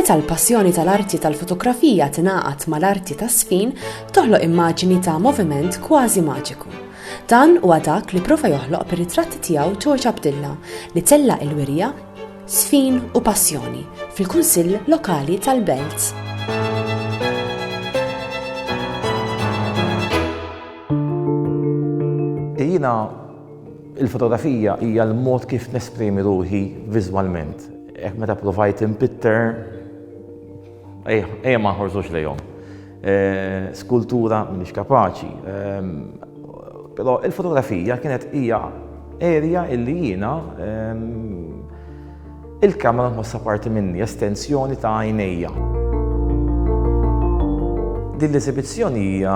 Meta l-passjoni tal-arti tal-fotografija tingħaqad mal-arti tas-sfin, toħloq immaġini ta' moviment kważi maġiku. Dan huwa dak li prova joħloq bir-ritratti tiegħu George Abdillah li tellaq il-wirja Sfin u Passjoni fil-Kunsill Lokali tal-Belt. Jiena il-fotografija hija l-mod kif nesprimi ruħi viżwalment. Jekk meta provajt impitter, ejja ma nħorzux lejhom. Skultura m'iniex kapaċi. Però il-fotografija kienet hija area illi jiena il-kamera nħossha parti minni, estensjoni ta' għajnejja. Din l-esibizzjoni hija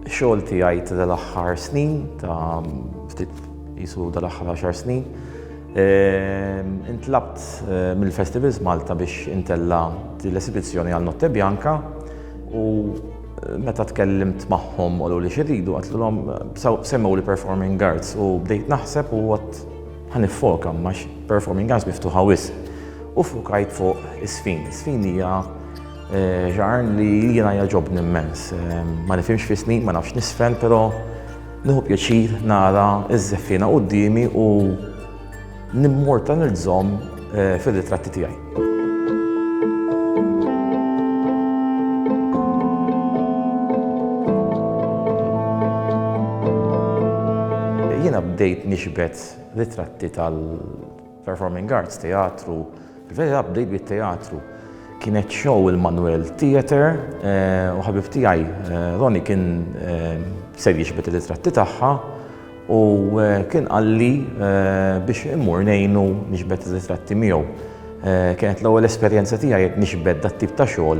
xogħol tiegħi tal-aħħar snin, ta' ftit qisu tal-aħħar 10 snin. Intlabt mill-Festivals Malta biex intella din l-esibizzjoni għal Notte Bianca u meta tkellimt magħhom u li xiridu għatlulhom semmew li performing arts u bdejt naħseb u għat ħanifoka max performing arts miftuħa wisq u fukajt fuq is-sfin. Is-sfin hija ġarn li jiena jagħġobni immens. Ma nifhimx fi snin, ma nafx nisfen, però nieħu pjaċir nara iż-żeffina qudiemi u nimmortalizzhom fir-ritratti tiegħi. Jiena bdejt nixbet ritratti tal-performing arts, teatru. Fil-verità bdejt bit-teatru. Kienet show il-Manuel Theatre u ħabib tiegħi Ronnie kien se jixbet ir-ritratti tagħha u kien qalli biex immur ngħinu nixbet ir-ritratti miegħu. Kienet l-ewwel esperjenza tiegħi nixbet dat tip ta' xogħol.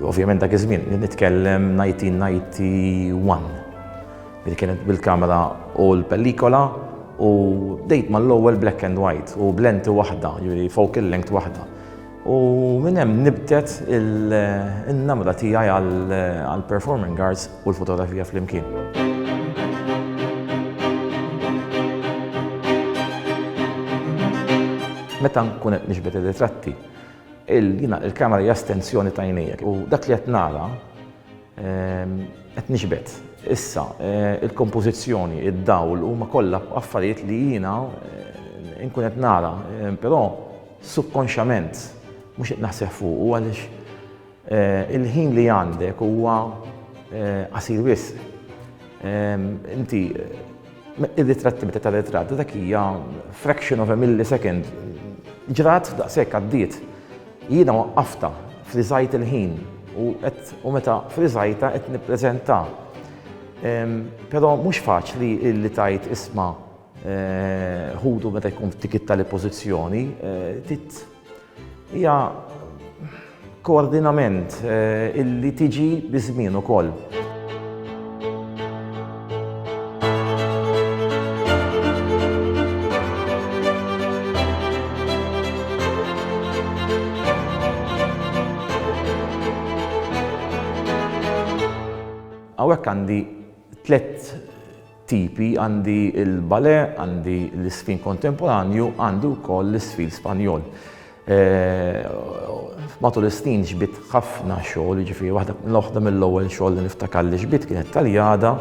Ovvjament dak iż-żmien nitkellem 1991. Li kienet bil-kamera u l-pellikola u bdejt mal-ewwel black and white u blenti waħda, jiġri focal length waħda. U minn hemm nibtet in-namra tiegħi għall-performing arts u l-fotografija flimkien. Meta nkun qed nixbet ir-ritratti, il-kamera hija estensjoni ta' għajnejjek u dak li qed nara qed nixbet. Issa, il-kompożizzjoni, id-dawl huma kollha affarijiet li jiena nkun qed nara, però subkonxjament mhux qed naħseb fuq u għaliex il-ħin li għandek huwa qasir wisq. Inti ir-ritratti meta tar-ritratt dak hija fraction of a millisecond. Ġrat daqshekk għaddiet. Jiena waqqafta, friżajt il-ħin u meta friżajta qed nippreżenta. Però mhux faċli li tajt isma' ħudu meta jkun f'dik tali pożizzjoni, hija koordinament illi tiġi biż-żmien ukoll. Hawnhekk għandi 3 tipi, għandi il-balè, għandi l-isfin kontemporanju, għandi wkoll l-isfil Spanjol. Matul is-snin ġbit ħafna xogħol, jiġifieri waħda mill-ewwel xogħol li niftakar li ġbit kienet Taljada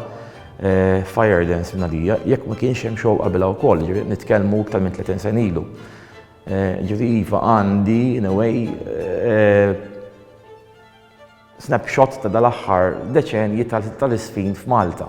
Fire Dance minadija, jekk ma kienx hemm xogħol qabilha wkoll, jiġifieri nitkellmu aktar minn 30 sen ilu. Ġifieri iva għandi in a way snapshot ta' dal-aħħar deċenji tal-isfin f'Malta.